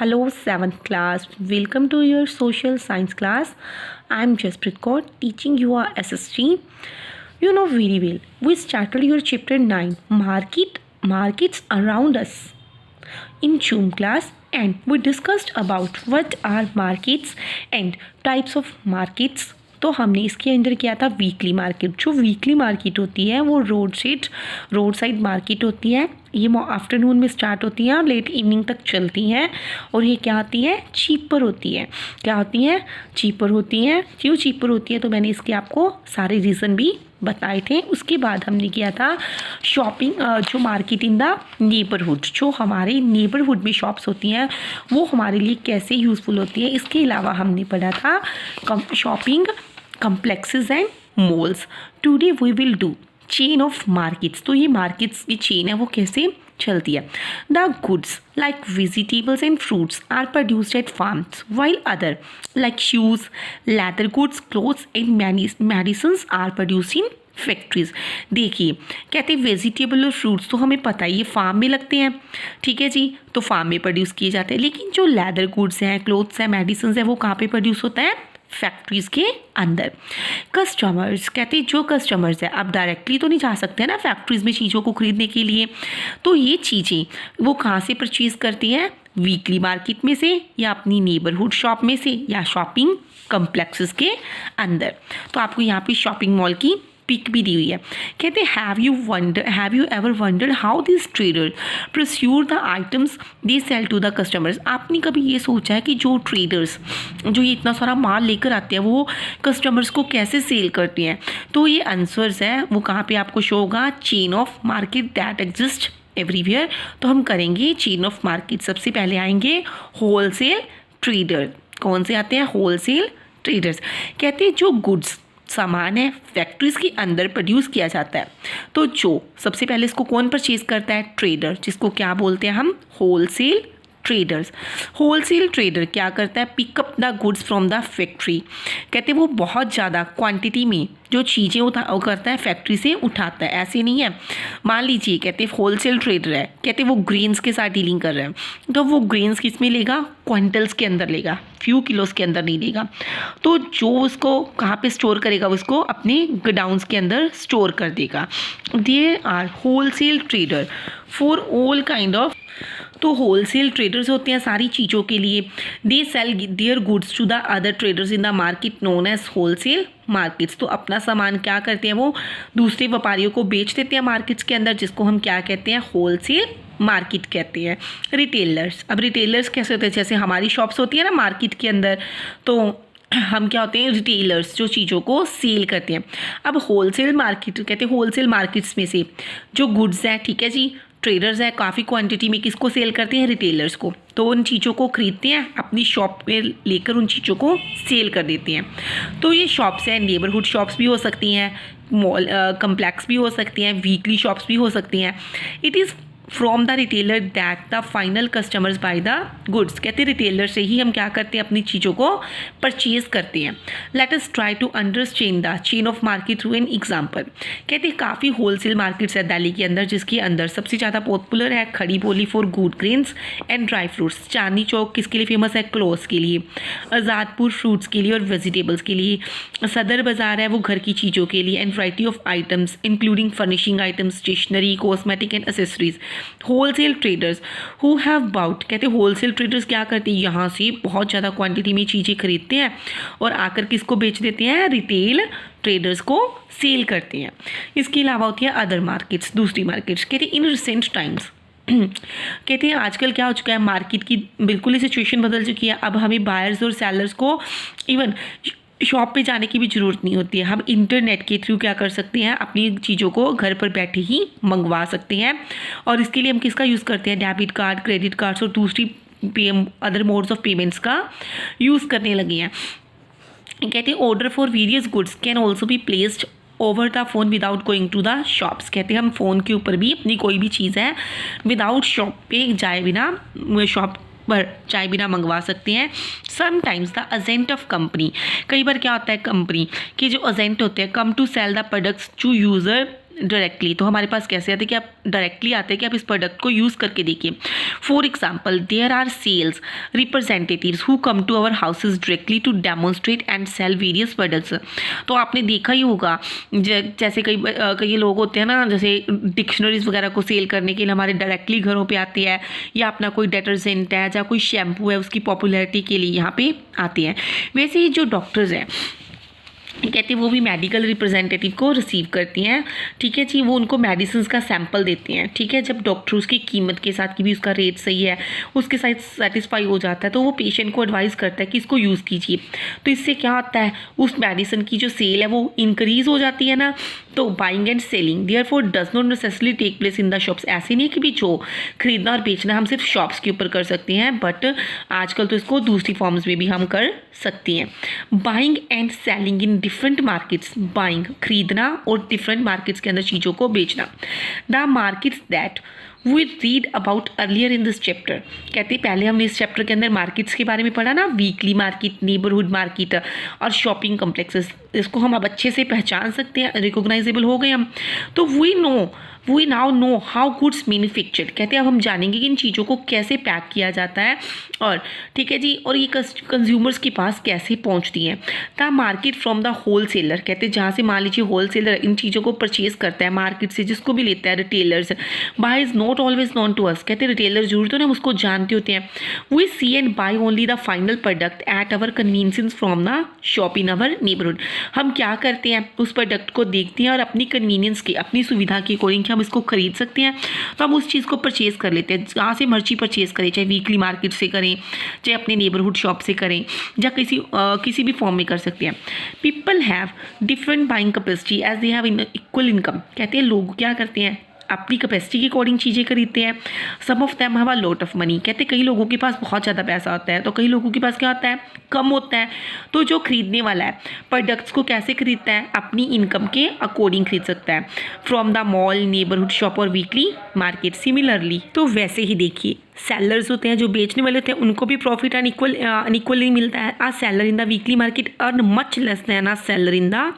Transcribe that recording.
Hello, 7th class. Welcome to your social science class. I am Jasprit Kaur, teaching you our SST. You know very well. We started your chapter 9, Markets Around Us, in June class, and we discussed about what are markets and types of markets. तो हमने इसके अंदर किया था weekly market. जो weekly market होती है वो रोड साइड मार्केट होती है. ये आफ्टरनून में स्टार्ट होती हैं और लेट इवनिंग तक चलती हैं. और ये क्या होती है? चीपर होती है. क्या होती हैं? चीपर होती हैं. क्यों चीपर होती है? तो मैंने इसके आपको सारे रीज़न भी बताए थे. उसके बाद हमने किया था शॉपिंग, जो मार्केट इन द नेबरहुड. जो हमारे नेबरहुड में शॉप्स होती हैं वो हमारे लिए कैसे यूज़फुल होती है. इसके अलावा हमने पढ़ा था shopping complexes and malls. Today we will do chain of markets. तो ये मार्केट्स की चेन है वो कैसे चलती है. The goods like vegetables and fruits are produced at farms, while other like shoes, leather goods, clothes and medicines are produced in factories. देखिए कहते हैं वेजिटेबल और फ्रूट्स तो हमें पता ही है फार्म में लगते हैं. ठीक है जी, तो फार्म में प्रोड्यूस किए जाते हैं. लेकिन जो लेदर गुड्स हैं, क्लोथ्स हैं, मेडिसिन हैं, वो कहाँ पे प्रोड्यूस होता है? फैक्ट्रीज के अंदर. कस्टमर्स कहते हैं जो कस्टमर्स है, आप डायरेक्टली तो नहीं जा सकते हैं ना फैक्ट्रीज में चीज़ों को खरीदने के लिए. तो ये चीज़ें वो कहाँ से परचेज करती हैं? वीकली मार्केट में से, या अपनी नेबरहुड शॉप में से, या शॉपिंग कम्प्लेक्सेस के अंदर. तो आपको यहाँ पे शॉपिंग मॉल की पिक भी दी हुई है. कहते have you ever wondered how this trader प्रोस्यूर the items they sell to the customers. आपने कभी ये सोचा है कि जो ट्रेडर्स जो ये इतना सारा माल लेकर आते हैं वो कस्टमर्स को कैसे सेल करते हैं? तो ये आंसर्स है वो कहाँ पे आपको शो होगा? Chain of market that exist everywhere. तो हम करेंगे चेन ऑफ मार्केट. सबसे पहले आएंगे होलसेल ट्रेडर. कौन से आते हैं? Wholesale traders. कहते हैं जो गुड्स सामान है फैक्ट्रीज के अंदर प्रोड्यूस किया जाता है, तो जो सबसे पहले इसको कौन परचेज करता है? ट्रेडर, जिसको क्या बोलते हैं हम? Wholesale traders. होलसेल ट्रेडर क्या करता है? Pick up the goods from the factory. कहते हैं वो बहुत ज़्यादा क्वांटिटी में जो चीज़ें वो करता है फैक्ट्री से उठाता है. ऐसे नहीं है. मान लीजिए कहते हैं होलसेल ट्रेडर है, कहते हैं वो ग्रेन्स के साथ डीलिंग कर रहे हैं, तो वो ग्रेन्स किस में लेगा? क्विंटल्स के अंदर लेगा, फ्यू किलोस के अंदर नहीं लेगा. तो जो उसको कहाँ पे स्टोर करेगा? उसको अपने गोडाउन्स के अंदर स्टोर कर देगा. They are wholesale trader for all kind of. तो होलसेल ट्रेडर्स होते हैं सारी चीज़ों के लिए. They sell their goods to the other traders in the market known as wholesale markets. तो अपना सामान क्या करते हैं? वो दूसरे व्यापारियों को बेच देते हैं मार्केट्स के अंदर, जिसको हम क्या कहते हैं? होलसेल मार्केट कहते हैं. रिटेलर्स. अब रिटेलर्स कैसे होते हैं? जैसे हमारी शॉप्स होती है ना मार्केट के अंदर, तो हम क्या होते हैं? रिटेलर्स, जो चीज़ों को सेल करते हैं. अब होलसेल मार्केट कहते हैं होलसेल मार्केट्स में से जो गुड्स हैं, ठीक है जी, ट्रेडर्स है काफ़ी क्वांटिटी में किसको सेल करते हैं? रिटेलर्स को. तो उन चीज़ों को खरीदते हैं, अपनी शॉप में लेकर उन चीज़ों को सेल कर देते हैं. तो ये शॉप्स हैं, नेबरहुड शॉप्स भी हो सकती हैं, मॉल कम्प्लेक्स भी हो सकती हैं, वीकली शॉप्स भी हो सकती हैं. It is from the retailer that the final customers by the goods. कहते हैं रिटेलर से ही हम क्या करते हैं? अपनी चीज़ों को परचेज करते हैं. Let us try to understand the chain of market through an example. कहते हैं काफ़ी होलसेल मार्केट्स है दिल्ली के अंदर, जिसके अंदर सबसे ज़्यादा पॉपुलर है खड़ी बोली for good grains and dry fruits. Chandni Chowk किसके लिए फेमस है? क्लोथ्स के लिए. आज़ादपुर फ्रूट्स के लिए और वेजिटेबल्स के लिए. सदर बाज़ार है वो घर की चीज़ों के लिए. And variety of items including furnishing items, stationery, cosmetic and accessories. Wholesale traders who have bought. कहते हैं होलसेल ट्रेडर्स क्या करते हैं? यहाँ से बहुत ज़्यादा क्वांटिटी में चीज़ें खरीदते हैं और आकर किसको बेच देते हैं? रिटेल ट्रेडर्स को सेल करते हैं. इसके अलावा होती है अदर मार्केट्स, दूसरी मार्केट्स. कहते हैं इन रिसेंट टाइम्स कहते हैं आजकल क्या हो चुका है? मार्केट की बिल्कुल ही सिचुएशन बदल चुकी है. अब हमें बायर्स और सेलर्स को इवन शॉप पे जाने की भी ज़रूरत नहीं होती है. हम इंटरनेट के थ्रू क्या कर सकते हैं? अपनी चीज़ों को घर पर बैठे ही मंगवा सकते हैं. और इसके लिए हम किसका यूज़ करते हैं? डेबिट कार्ड, क्रेडिट कार्ड्स और दूसरी अदर मोड्स ऑफ पेमेंट्स का यूज़ करने लगे हैं. कहते हैं order for various goods can also be placed over the phone without going to the shops. कहते हैं हम फ़ोन के ऊपर भी अपनी कोई भी चीज़ है विदाउट शॉप पे जाए बिना शॉप पर चाय बिना मंगवा सकते हैं. Sometimes the agent of company. कई बार क्या होता है कंपनी के जो एजेंट होते हैं come to sell the products to user directly, तो हमारे पास कैसे आते हैं कि आप डायरेक्टली आते हैं कि आप इस प्रोडक्ट को यूज़ करके देखिए। For example, there are sales representatives who come to our houses directly to demonstrate and sell various products. तो आपने देखा ही होगा जैसे कई लोग होते हैं ना, जैसे डिक्शनरीज वगैरह को सेल करने के लिए हमारे डायरेक्टली घरों पे आते हैं, या अपना कोई डिटर्जेंट है या कोई शैम्पू है उसकी पॉपुलैरिटी के लिए यहाँ पे आते हैं। वैसे ही जो डॉक्टर्स हैं कहते हैं वो भी मेडिकल रिप्रेजेंटेटिव को रिसीव करती हैं, ठीक है जी। वो उनको मेडिसिन का सैंपल देते हैं, ठीक है। जब डॉक्टर उसकी कीमत के साथ कि भी उसका रेट सही है, उसके साथ सेटिस्फाई हो जाता है, तो वो पेशेंट को एडवाइस करता है कि इसको यूज़ कीजिए। तो इससे क्या होता है, उस मेडिसिन की जो सेल है वो इंक्रीज़ हो जाती है ना। तो buying and selling therefore does not necessarily take place in the shops. ऐसे नहीं है कि भी जो खरीदना और बेचना हम सिर्फ शॉप्स के ऊपर कर सकते हैं, बट आजकल तो इसको दूसरी फॉर्म्स में भी हम कर सकती हैं। Buying and selling in different markets, buying खरीदना और डिफरेंट मार्केट्स के अंदर चीज़ों को बेचना। The markets that we read about earlier in this chapter, कहते हैं पहले हमने इस चैप्टर के अंदर मार्केट्स के बारे में पढ़ा ना, वीकली मार्केट, नेबरहुड मार्केट और शॉपिंग कम्प्लेक्सेस। इसको हम अब अच्छे से पहचान सकते हैं, रिकॉग्नाइजेबल हो गए हम। तो we now know how goods manufactured, कहते हैं अब हम जानेंगे कि इन चीज़ों को कैसे पैक किया जाता है, और ठीक है जी, और ये कंज्यूमर्स के पास कैसे पहुंचती हैं। The market from the wholesaler, कहते हैं जहाँ से मान लीजिए होलसेलर इन चीज़ों को परचेज करता है मार्केट से, जिसको भी लेता है retailers, buy is not always known to us, कहते हैं रिटेलर जरूर तो ना हम उसको जानते होते हैं। We see and buy only the final product at our convenience from the shop in our neighbourhood. हम क्या करते हैं, उस प्रोडक्ट को देखते हैं और अपनी कन्वीनियंस के, अपनी सुविधा के अकॉर्डिंग हम इसको खरीद सकते हैं, तो हम उस चीज़ को परचेज़ कर लेते हैं। जहाँ से मर्जी परचेज़ करें, चाहे वीकली मार्केट से करें, चाहे अपने नेबरहुड शॉप से करें, या किसी भी फॉर्म में कर सकते हैं। People have different buying capacity as they have equal income, कहते हैं लोग क्या करते हैं अपनी कैपेसिटी के अकॉर्डिंग चीज़ें खरीदते हैं। सम of them have a lot of money, कहते हैं कई लोगों के पास बहुत ज़्यादा पैसा होता है, तो कई लोगों के पास क्या होता है, कम होता है। तो जो खरीदने वाला है प्रोडक्ट्स को कैसे खरीदता है, अपनी इनकम के अकॉर्डिंग खरीद सकता है, from the mall, neighbourhood shop और वीकली मार्केट। सिमिलरली तो वैसे ही देखिए सेलर्स होते हैं, जो बेचने वाले होते हैं, उनको भी प्रॉफिट अनइक्वली मिलता है। आ seller in the weekly market earn much less than uh seller in the